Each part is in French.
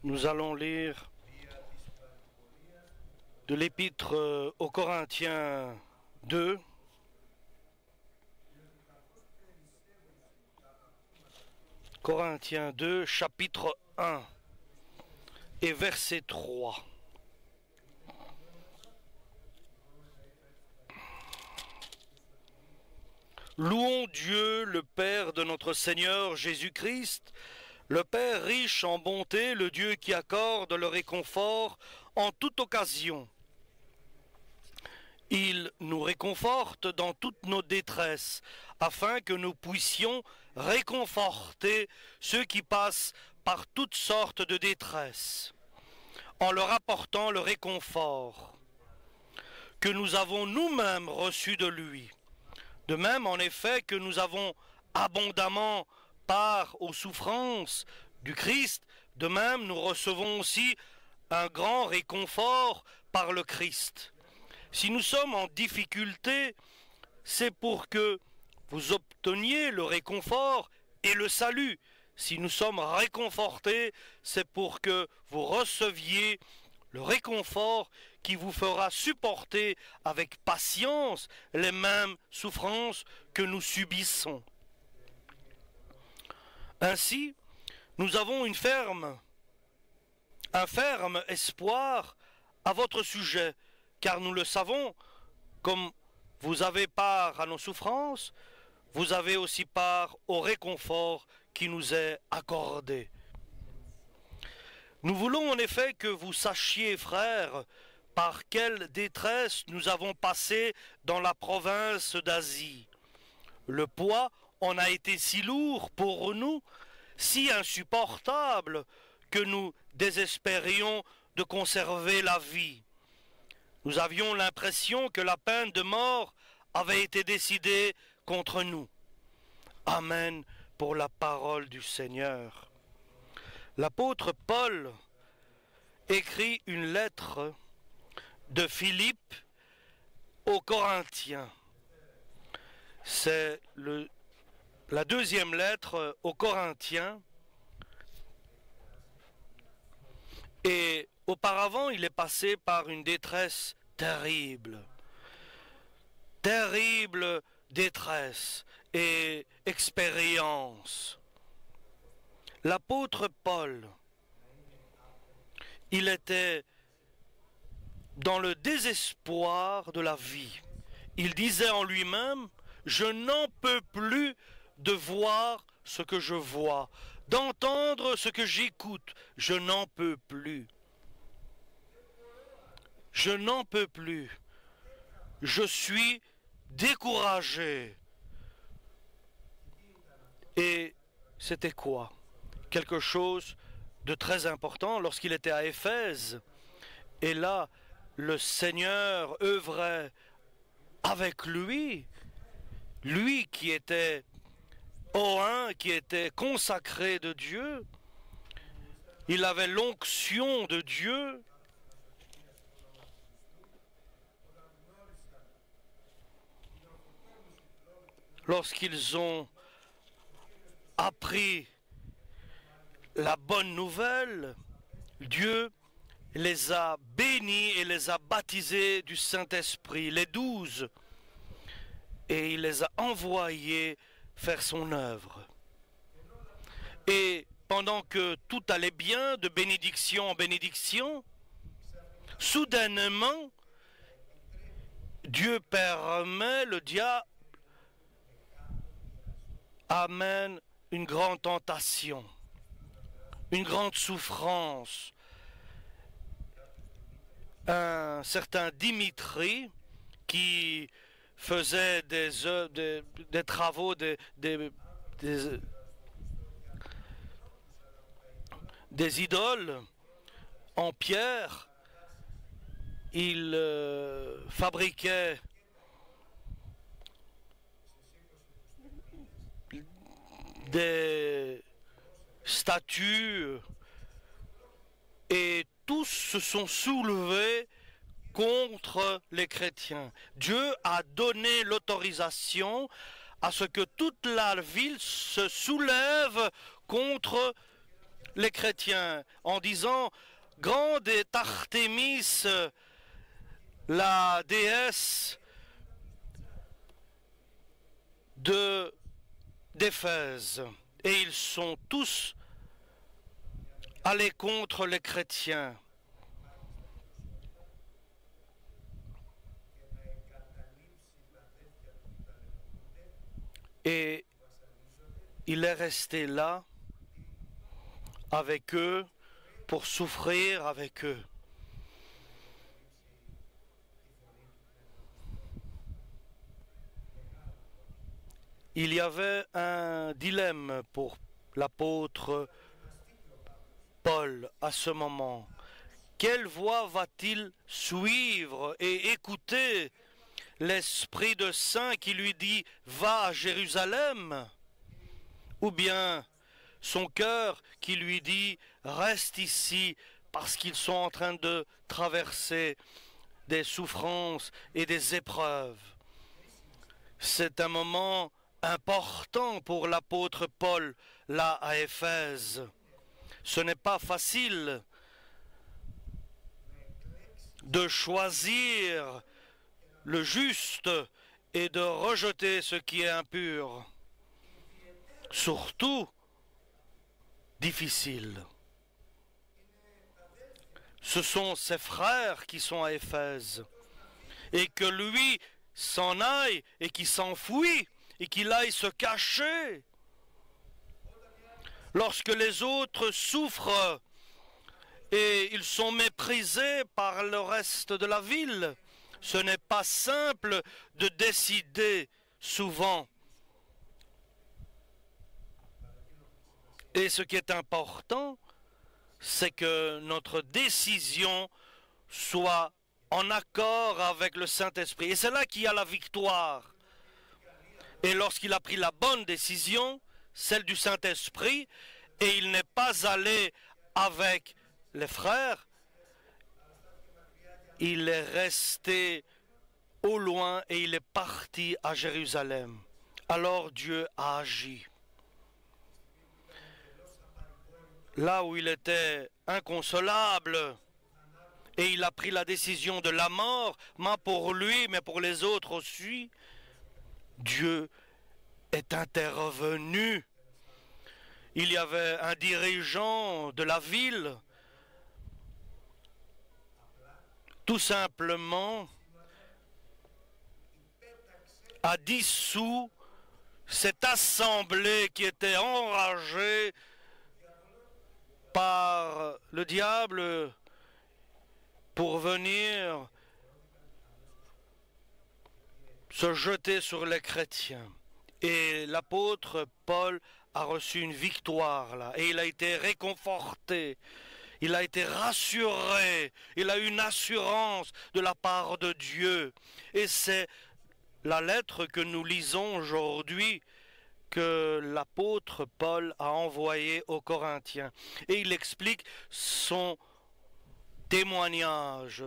Nous allons lire de l'épître aux Corinthiens 2. Corinthiens 2, chapitre 1 et verset 3. Louons Dieu, le Père de notre Seigneur Jésus-Christ, le Père riche en bonté, le Dieu qui accorde le réconfort en toute occasion. Il nous réconforte dans toutes nos détresses, afin que nous puissions réconforter ceux qui passent par toutes sortes de détresses, en leur apportant le réconfort que nous avons nous-mêmes reçu de lui. De même, en effet, que nous avons abondamment part aux souffrances du Christ, de même nous recevons aussi un grand réconfort par le Christ. Si nous sommes en difficulté, c'est pour que vous obteniez le réconfort et le salut. Si nous sommes réconfortés, c'est pour que vous receviez le réconfort qui vous fera supporter avec patience les mêmes souffrances que nous subissons. Ainsi, nous avons un ferme espoir à votre sujet, car nous le savons, comme vous avez part à nos souffrances, vous avez aussi part au réconfort qui nous est accordé. Nous voulons en effet que vous sachiez, frères, par quelle détresse nous avons passé dans la province d'Asie. Le poids en a été si lourd pour nous, si insupportable, que nous désespérions de conserver la vie. Nous avions l'impression que la peine de mort avait été décidée contre nous. Amen pour la parole du Seigneur. L'apôtre Paul écrit une lettre de Philippe aux Corinthiens. C'est la deuxième lettre aux Corinthiens. Et auparavant, il est passé par une détresse terrible. Terrible détresse et expérience. L'apôtre Paul, il était dans le désespoir de la vie. Il disait en lui-même, « Je n'en peux plus de voir ce que je vois, d'entendre ce que j'écoute, je n'en peux plus. Je n'en peux plus. Je suis découragé. » Et c'était quoi? Quelque chose de très important lorsqu'il était à Éphèse. Et là, le Seigneur œuvrait avec lui, lui qui était oint, qui était consacré de Dieu. Il avait l'onction de Dieu. Lorsqu'ils ont appris la bonne nouvelle, Dieu les a bénis et les a baptisés du Saint-Esprit, les 12, et il les a envoyés faire son œuvre. Et pendant que tout allait bien, de bénédiction en bénédiction, soudainement, Dieu permet, le diable amène une grande tentation, une grande souffrance. Un certain Dimitri qui faisait des travaux, des idoles en pierre, il fabriquait des statues et tous se sont soulevés contre les chrétiens. Dieu a donné l'autorisation à ce que toute la ville se soulève contre les chrétiens en disant « Grande est Artémis, la déesse d'Éphèse. » Et ils sont tous allés contre les chrétiens. Et il est resté là avec eux pour souffrir avec eux. Il y avait un dilemme pour l'apôtre Paul à ce moment. Quelle voie va-t-il suivre et écouter? L'Esprit de Saint qui lui dit « Va à Jérusalem » ou bien son cœur qui lui dit « Reste ici » parce qu'ils sont en train de traverser des souffrances et des épreuves. C'est un moment important pour l'apôtre Paul là à Éphèse. Ce n'est pas facile de choisir le juste et de rejeter ce qui est impur. Surtout difficile. Ce sont ses frères qui sont à Éphèse et que lui s'en aille et qu'il s'enfuit et qu'il aille se cacher. Lorsque les autres souffrent et ils sont méprisés par le reste de la ville, ce n'est pas simple de décider souvent. Et ce qui est important, c'est que notre décision soit en accord avec le Saint-Esprit. Et c'est là qu'il y a la victoire. Et lorsqu'il a pris la bonne décision, celle du Saint-Esprit, et il n'est pas allé avec les frères, il est resté au loin et il est parti à Jérusalem. Alors Dieu a agi. Là où il était inconsolable, et il a pris la décision de la mort, pas pour lui, mais pour les autres aussi, Dieu est intervenu. Il y avait un dirigeant de la ville, tout simplement, a dissous cette assemblée qui était enragée par le diable pour venir se jeter sur les chrétiens. Et l'apôtre Paul a reçu une victoire là, et il a été réconforté, il a été rassuré, il a eu une assurance de la part de Dieu. Et c'est la lettre que nous lisons aujourd'hui que l'apôtre Paul a envoyée aux Corinthiens. Et il explique son témoignage.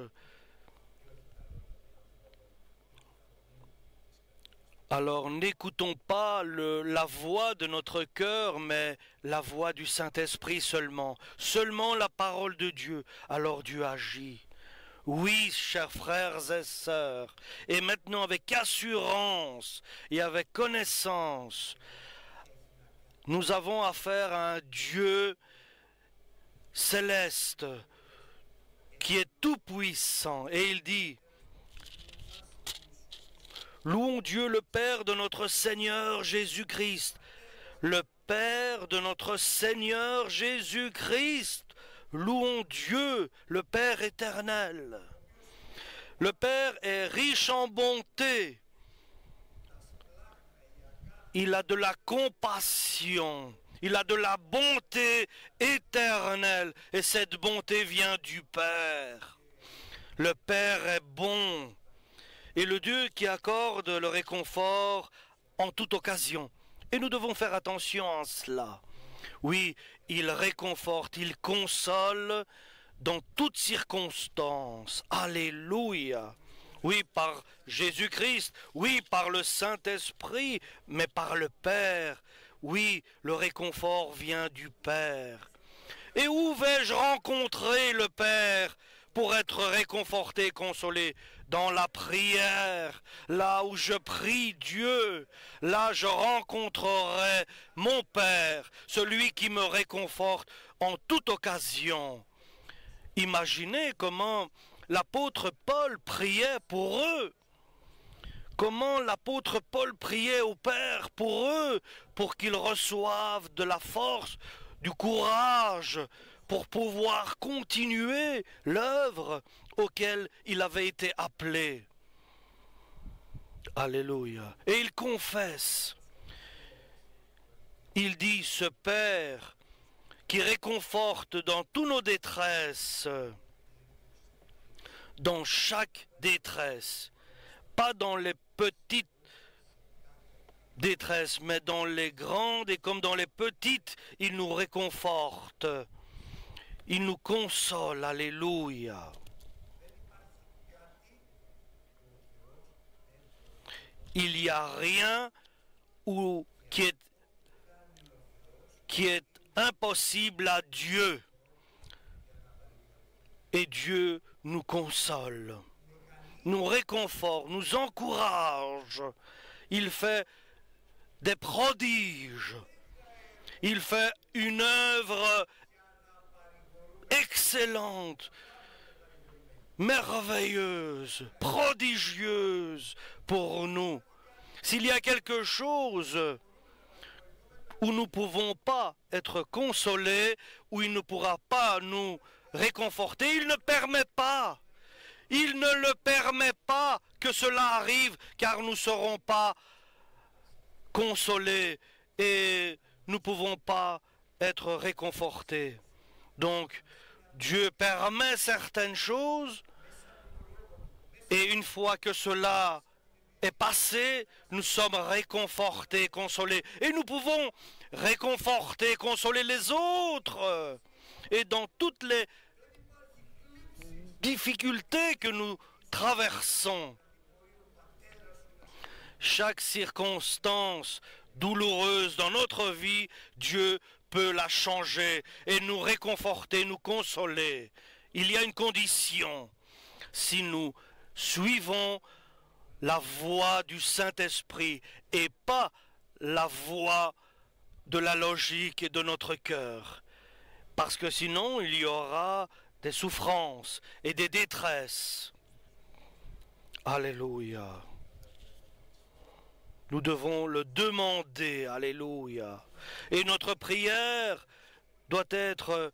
Alors n'écoutons pas la voix de notre cœur, mais la voix du Saint-Esprit seulement. Seulement la parole de Dieu. Alors Dieu agit. Oui, chers frères et sœurs, et maintenant avec assurance et avec connaissance, nous avons affaire à un Dieu céleste qui est tout-puissant. Et il dit, louons Dieu le Père de notre Seigneur Jésus-Christ, le Père de notre Seigneur Jésus-Christ. Louons Dieu, le Père éternel. Le Père est riche en bonté. Il a de la compassion. Il a de la bonté éternelle. Et cette bonté vient du Père. Le Père est bon. Et le Dieu qui accorde le réconfort en toute occasion. Et nous devons faire attention à cela. Oui, il réconforte, il console dans toutes circonstances. Alléluia. oui, par Jésus-Christ, oui, par le Saint-Esprit, mais par le Père. Oui, le réconfort vient du Père. Et où vais-je rencontrer le Père pour être réconforté, consolé? Dans la prière, là où je prie Dieu, là je rencontrerai mon Père, celui qui me réconforte en toute occasion. Imaginez comment l'apôtre Paul priait pour eux. Comment l'apôtre Paul priait au Père pour eux, pour qu'ils reçoivent de la force, du courage, pour pouvoir continuer l'œuvre auquel il avait été appelé. Alléluia. Et il confesse. Il dit, ce Père qui réconforte dans toutes nos détresses, dans chaque détresse, pas dans les petites détresses, mais dans les grandes et comme dans les petites, il nous réconforte, il nous console, alléluia. Il n'y a rien qui est impossible à Dieu. Et Dieu nous console, nous réconforte, nous encourage. Il fait des prodiges. Il fait une œuvre excellente, merveilleuse, prodigieuse pour nous. S'il y a quelque chose où nous ne pouvons pas être consolés, où il ne pourra pas nous réconforter, il ne permet pas. Il ne le permet pas que cela arrive, car nous ne serons pas consolés et nous ne pouvons pas être réconfortés. Donc, Dieu permet certaines choses, et une fois que cela est passé, nous sommes réconfortés, consolés. Et nous pouvons réconforter, consoler les autres. Et dans toutes les difficultés que nous traversons, chaque circonstance douloureuse dans notre vie, Dieu peut la changer et nous réconforter, nous consoler. Il y a une condition: si nous suivons la voie du Saint-Esprit et pas la voie de la logique et de notre cœur. Parce que sinon, il y aura des souffrances et des détresses. Alléluia. Nous devons le demander, alléluia. Et notre prière doit être: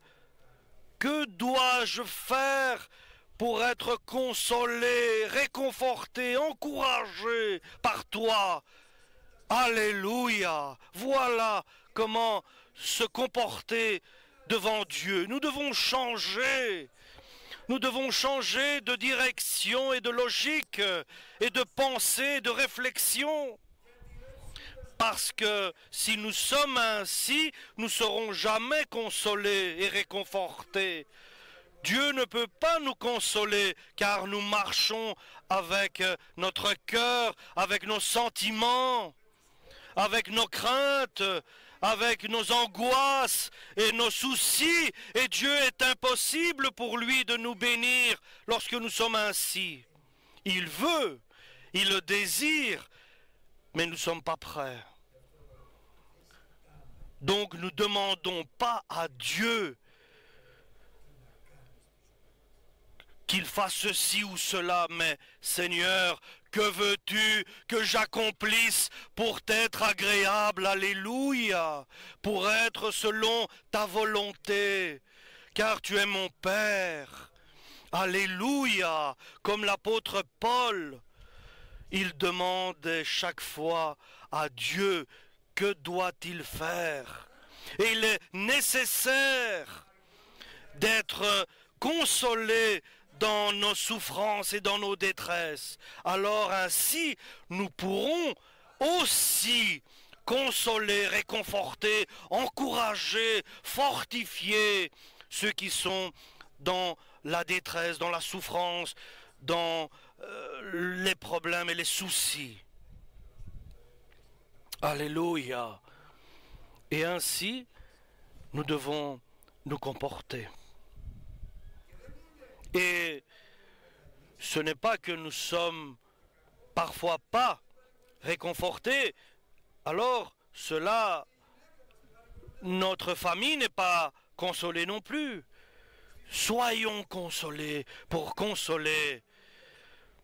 que dois-je faire pour être consolé, réconforté, encouragé par toi? Alléluia. Voilà comment se comporter devant Dieu. Nous devons changer. Nous devons changer de direction et de logique et de pensée, de réflexion. Parce que si nous sommes ainsi, nous ne serons jamais consolés et réconfortés. Dieu ne peut pas nous consoler car nous marchons avec notre cœur, avec nos sentiments, avec nos craintes, avec nos angoisses et nos soucis. Et Dieu est impossible pour lui de nous bénir lorsque nous sommes ainsi. Il veut, il le désire, mais nous ne sommes pas prêts. Donc nous ne demandons pas à Dieu qu'il fasse ceci ou cela, mais Seigneur, que veux-tu que j'accomplisse pour t'être agréable, alléluia, pour être selon ta volonté, car tu es mon Père, alléluia, comme l'apôtre Paul, il demande chaque fois à Dieu, que doit-il faire? Et il est nécessaire d'être consolé dans nos souffrances et dans nos détresses. Alors ainsi, nous pourrons aussi consoler, réconforter, encourager, fortifier ceux qui sont dans la détresse, dans la souffrance, dans les problèmes et les soucis. Alléluia. Et ainsi, nous devons nous comporter. Et ce n'est pas que nous sommes parfois pas réconfortés, alors cela, notre famille n'est pas consolée non plus. Soyons consolés pour consoler.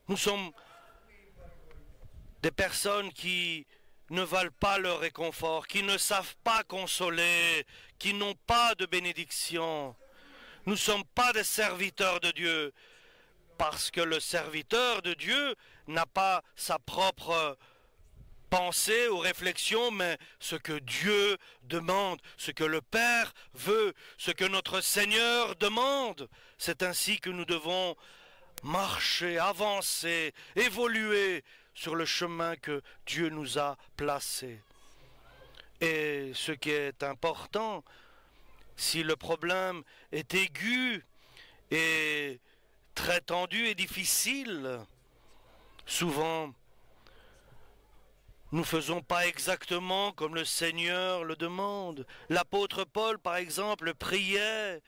Nous sommes des personnes qui ne valent pas le réconfort, qui ne savent pas consoler, qui n'ont pas de bénédiction. Nous ne sommes pas des serviteurs de Dieu, parce que le serviteur de Dieu n'a pas sa propre pensée ou réflexion, mais ce que Dieu demande, ce que le Père veut, ce que notre Seigneur demande. C'est ainsi que nous devons marcher, avancer, évoluer sur le chemin que Dieu nous a placé. Et ce qui est important, si le problème est aigu et très tendu et difficile, souvent nous ne faisons pas exactement comme le Seigneur le demande. L'apôtre Paul, par exemple, priait,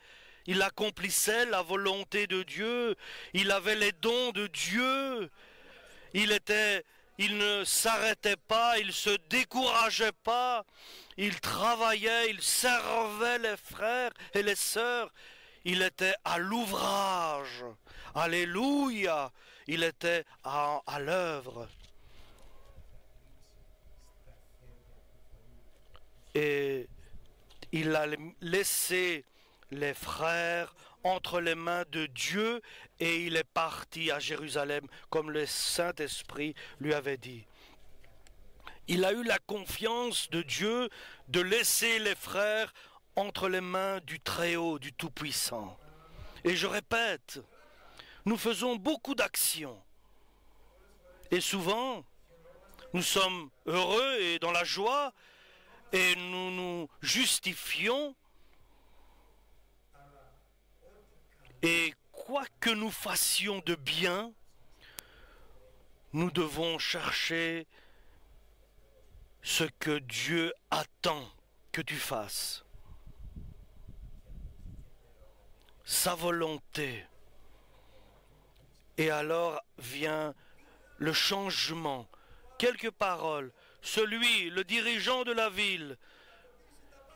il accomplissait la volonté de Dieu, il avait les dons de Dieu, il ne s'arrêtait pas, il ne se décourageait pas, il travaillait, il servait les frères et les sœurs, il était à l'ouvrage. Alléluia, il était à l'œuvre. Et il a laissé les frères entre les mains de Dieu et il est parti à Jérusalem comme le Saint-Esprit lui avait dit. Il a eu la confiance de Dieu de laisser les frères entre les mains du Très-Haut, du Tout-Puissant. Et je répète, nous faisons beaucoup d'actions. Et souvent, nous sommes heureux et dans la joie et nous nous justifions. Et quoi que nous fassions de bien, nous devons chercher ce que Dieu attend que tu fasses. Sa volonté. Et alors vient le changement. Quelques paroles. Celui, le dirigeant de la ville,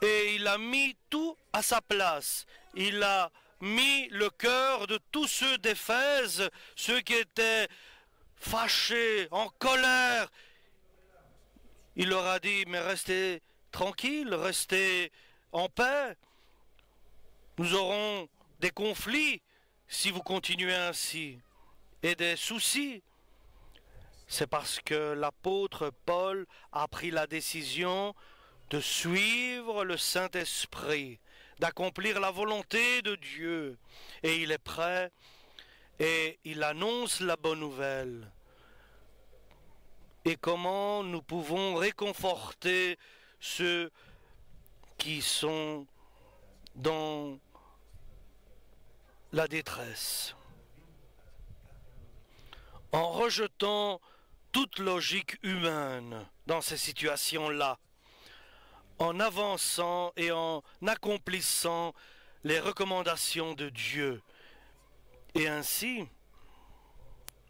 et il a mis tout à sa place. Il a mis le cœur de tous ceux d'Éphèse, ceux qui étaient fâchés, en colère. Il leur a dit, mais restez tranquilles, restez en paix. Nous aurons des conflits si vous continuez ainsi, et des soucis. C'est parce que l'apôtre Paul a pris la décision de suivre le Saint-Esprit, d'accomplir la volonté de Dieu. Et il est prêt et il annonce la bonne nouvelle. Et comment nous pouvons réconforter ceux qui sont dans la détresse. En rejetant toute logique humaine dans ces situations-là, en avançant et en accomplissant les recommandations de Dieu. Et ainsi,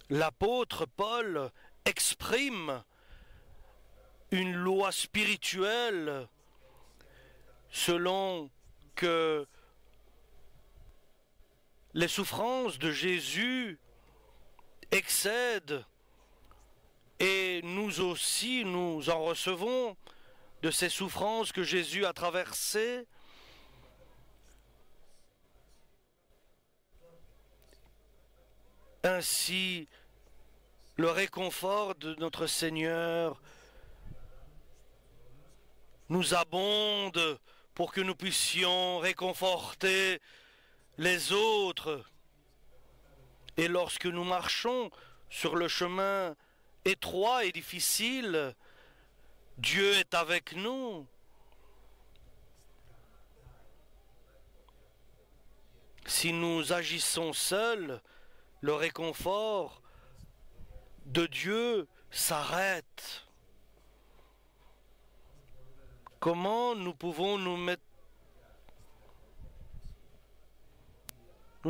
l'apôtre Paul exprime une loi spirituelle selon que les souffrances de Jésus excèdent et nous aussi nous en recevons de ces souffrances que Jésus a traversées. Ainsi, le réconfort de notre Seigneur nous abonde pour que nous puissions réconforter les autres. Et lorsque nous marchons sur le chemin étroit et difficile, Dieu est avec nous. Si nous agissons seuls, le réconfort de Dieu s'arrête. Comment nous pouvons nous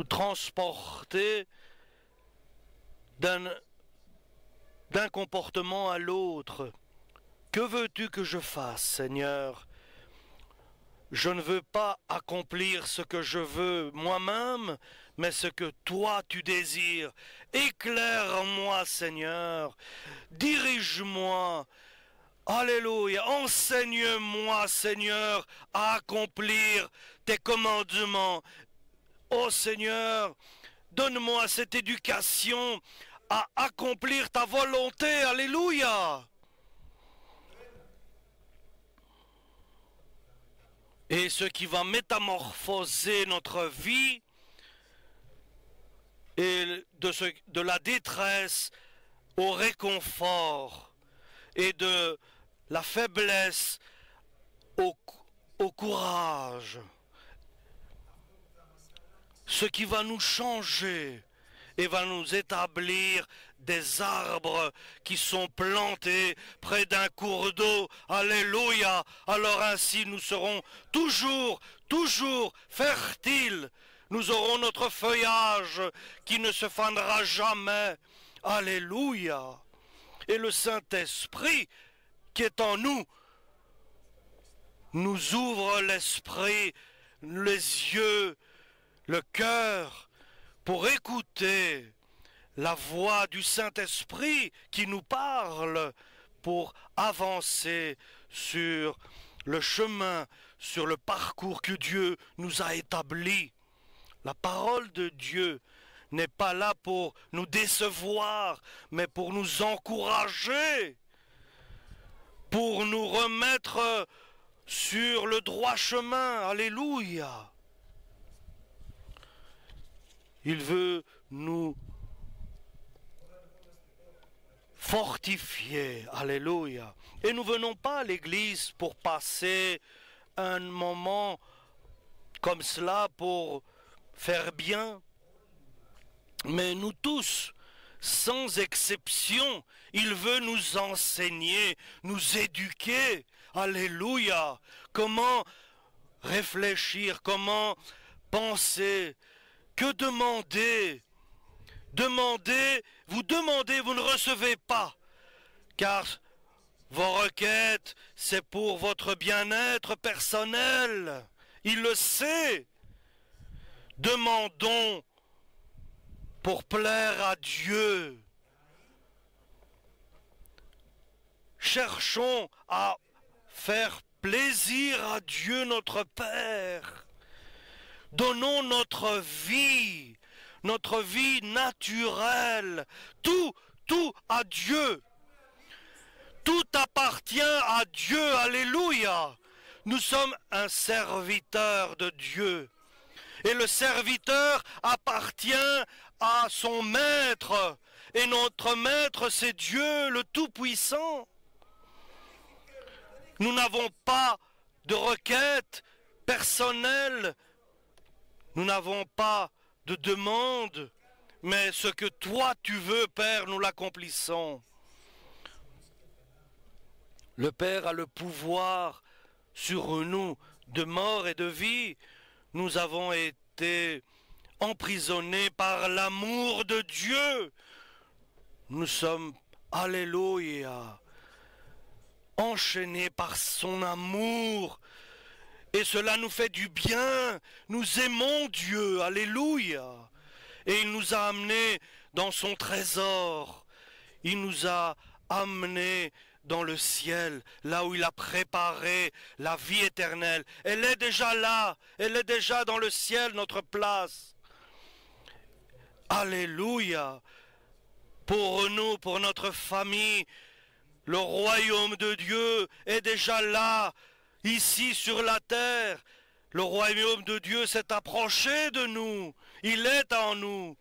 transporter d'un comportement à l'autre? Que veux-tu que je fasse, Seigneur? Je ne veux pas accomplir ce que je veux moi-même, mais ce que toi tu désires. Éclaire-moi, Seigneur. Dirige-moi. Alléluia. Enseigne-moi, Seigneur, à accomplir tes commandements. Ô Seigneur, donne-moi cette éducation à accomplir ta volonté. Alléluia. Et ce qui va métamorphoser notre vie et de la détresse au réconfort et de la faiblesse au courage. Ce qui va nous changer et va nous établir des arbres qui sont plantés près d'un cours d'eau. Alléluia. Alors ainsi nous serons toujours fertiles. Nous aurons notre feuillage qui ne se fanera jamais. Alléluia. Et le Saint-Esprit qui est en nous nous ouvre l'esprit, les yeux, le cœur pour écouter la voix du Saint-Esprit qui nous parle pour avancer sur le chemin, sur le parcours que Dieu nous a établi. La parole de Dieu n'est pas là pour nous décevoir, mais pour nous encourager, pour nous remettre sur le droit chemin. Alléluia. Il veut nous fortifier. Alléluia. Et nous venons pas à l'église pour passer un moment comme cela pour faire bien. Mais nous tous, sans exception, il veut nous enseigner, nous éduquer. Alléluia. Comment réfléchir, comment penser, que demander. Demandez, vous ne recevez pas, car vos requêtes, c'est pour votre bien-être personnel. Il le sait. Demandons pour plaire à Dieu. Cherchons à faire plaisir à Dieu notre Père. Donnons notre vie naturelle, tout à Dieu. Tout appartient à Dieu, alléluia. Nous sommes un serviteur de Dieu. Et le serviteur appartient à son maître. Et notre maître, c'est Dieu, le Tout-Puissant. Nous n'avons pas de requête personnelle. Nous n'avons pas de demande. Mais ce que toi tu veux, Père, nous l'accomplissons. Le Père a le pouvoir sur nous de mort et de vie. Nous avons été emprisonnés par l'amour de Dieu. Nous sommes, alléluia, enchaînés par son amour. Et cela nous fait du bien. Nous aimons Dieu, alléluia. Et il nous a amenés dans son trésor. Il nous a amenés dans le ciel, là où il a préparé la vie éternelle. Elle est déjà là, elle est déjà dans le ciel, notre place. Alléluia. Pour nous, pour notre famille, le royaume de Dieu est déjà là, ici sur la terre. Le royaume de Dieu s'est approché de nous, il est en nous.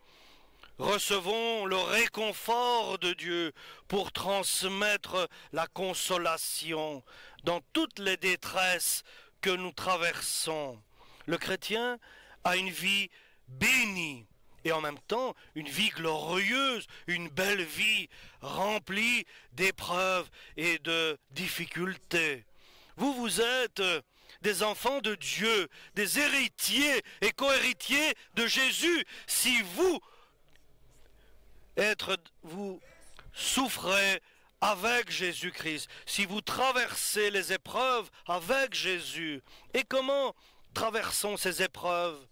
Recevons le réconfort de Dieu pour transmettre la consolation dans toutes les détresses que nous traversons. Le chrétien a une vie bénie et en même temps une vie glorieuse, une belle vie remplie d'épreuves et de difficultés. Vous êtes des enfants de Dieu, des héritiers et co-héritiers de Jésus. Si vous souffrez avec Jésus-Christ, si vous traversez les épreuves avec Jésus. Et comment traversons ces épreuves?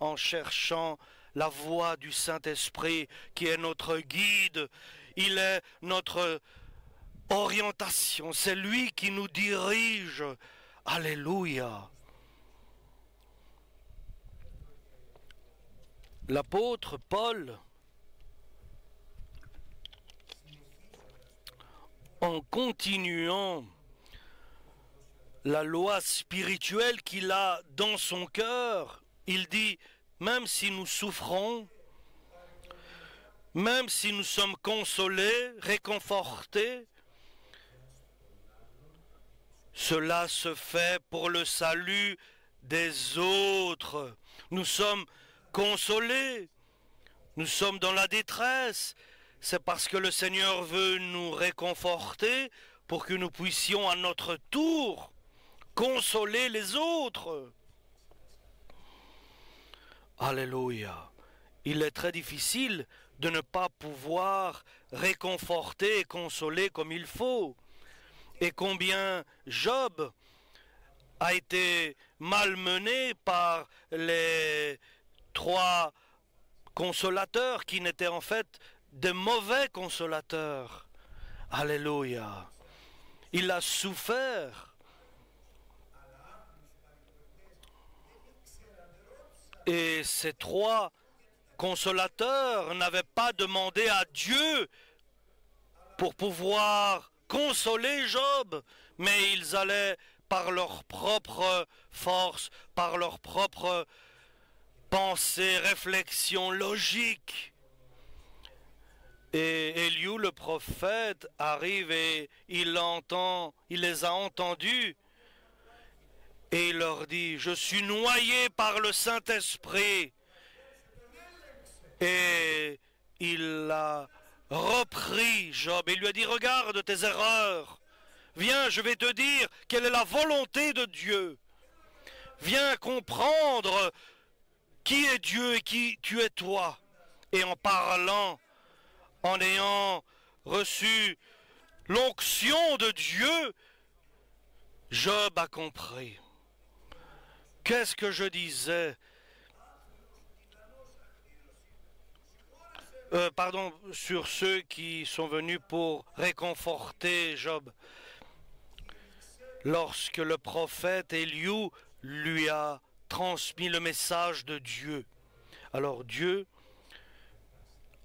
En cherchant la voie du Saint-Esprit qui est notre guide. Il est notre orientation, c'est lui qui nous dirige. Alléluia. L'apôtre Paul, en continuant la loi spirituelle qu'il a dans son cœur, il dit, même si nous souffrons, même si nous sommes consolés, réconfortés, cela se fait pour le salut des autres. Nous sommes consolés, nous sommes dans la détresse. C'est parce que le Seigneur veut nous réconforter pour que nous puissions à notre tour consoler les autres. Alléluia. Il est très difficile de ne pas pouvoir réconforter et consoler comme il faut. Et combien Job a été malmené par les 3 consolateurs qui n'étaient en fait de mauvais consolateurs. Alléluia. Il a souffert. Et ces 3 consolateurs n'avaient pas demandé à Dieu pour pouvoir consoler Job, mais ils allaient par leur propre force, par leur propre pensée, réflexion logique. Et Éliou, le prophète, arrive et il les a entendus. Et il leur dit, je suis noyé par le Saint-Esprit. Et il a repris Job et lui a dit, regarde tes erreurs. Viens, je vais te dire quelle est la volonté de Dieu. Viens comprendre qui est Dieu et qui tu es toi. Et en parlant, en ayant reçu l'onction de Dieu, Job a compris. Qu'est-ce que je disais? Sur ceux qui sont venus pour réconforter Job. Lorsque le prophète Éliou lui a transmis le message de Dieu, Dieu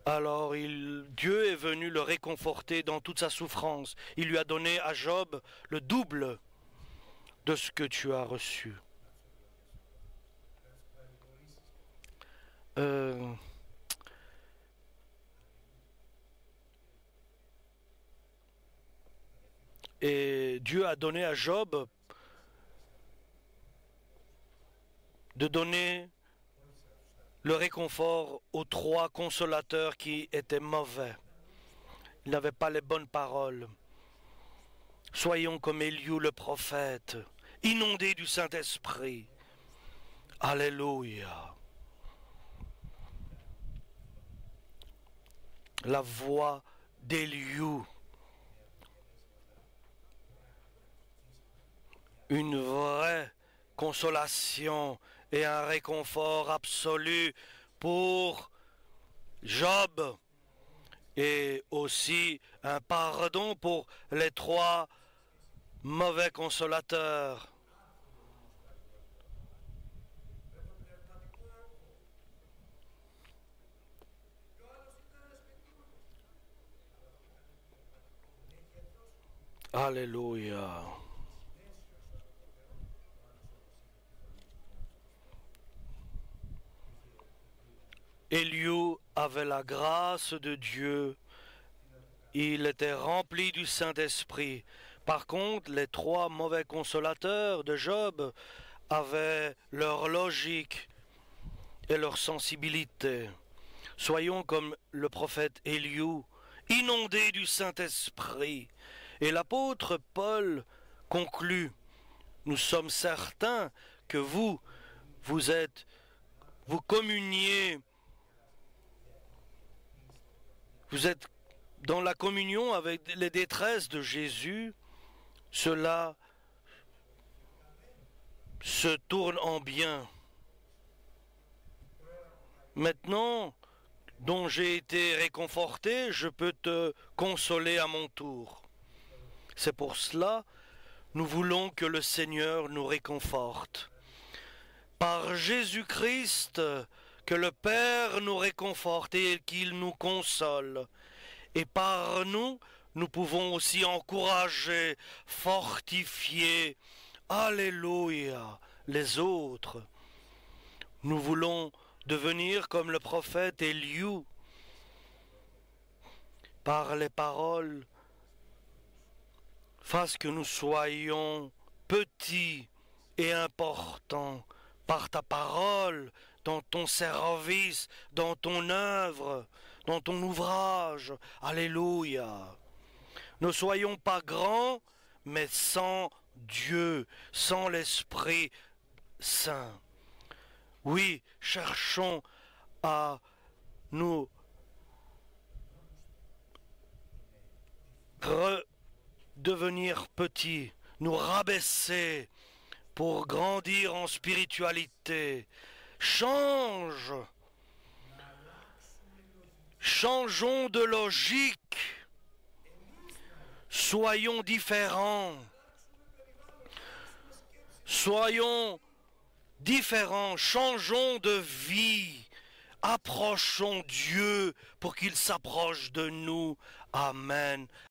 est venu le réconforter dans toute sa souffrance. Il lui a donné à Job le double de ce que tu as reçu. Et Dieu a donné à Job de donner le réconfort aux 3 consolateurs qui étaient mauvais. Ils n'avaient pas les bonnes paroles. Soyons comme Éliou le prophète, inondés du Saint-Esprit. Alléluia. La voix d'Éliou. Une vraie consolation et un réconfort absolu pour Job et aussi un pardon pour les 3 mauvais consolateurs. Alléluia. Éliou avait la grâce de Dieu. Il était rempli du Saint-Esprit. Par contre, les 3 mauvais consolateurs de Job avaient leur logique et leur sensibilité. Soyons comme le prophète Élie, inondés du Saint-Esprit. Et l'apôtre Paul conclut, nous sommes certains que vous communiez, vous êtes dans la communion avec les détresses de Jésus, cela se tourne en bien. Maintenant, dont j'ai été réconforté, je peux te consoler à mon tour. C'est pour cela, nous voulons que le Seigneur nous réconforte. Par Jésus-Christ, que le Père nous réconforte et qu'il nous console. Et par nous, nous pouvons aussi encourager, fortifier, alléluia, les autres. Nous voulons devenir comme le prophète Élie, par les paroles, fasse que nous soyons petits et importants par ta parole, dans ton service, dans ton œuvre, dans ton ouvrage. Alléluia. Ne soyons pas grands, mais sans Dieu, sans l'Esprit Saint. Oui, cherchons à nous redevenir petits, nous rabaisser pour grandir en spiritualité. Changeons de logique. Soyons différents. Soyons différents. Changeons de vie. Approchons Dieu pour qu'il s'approche de nous. Amen.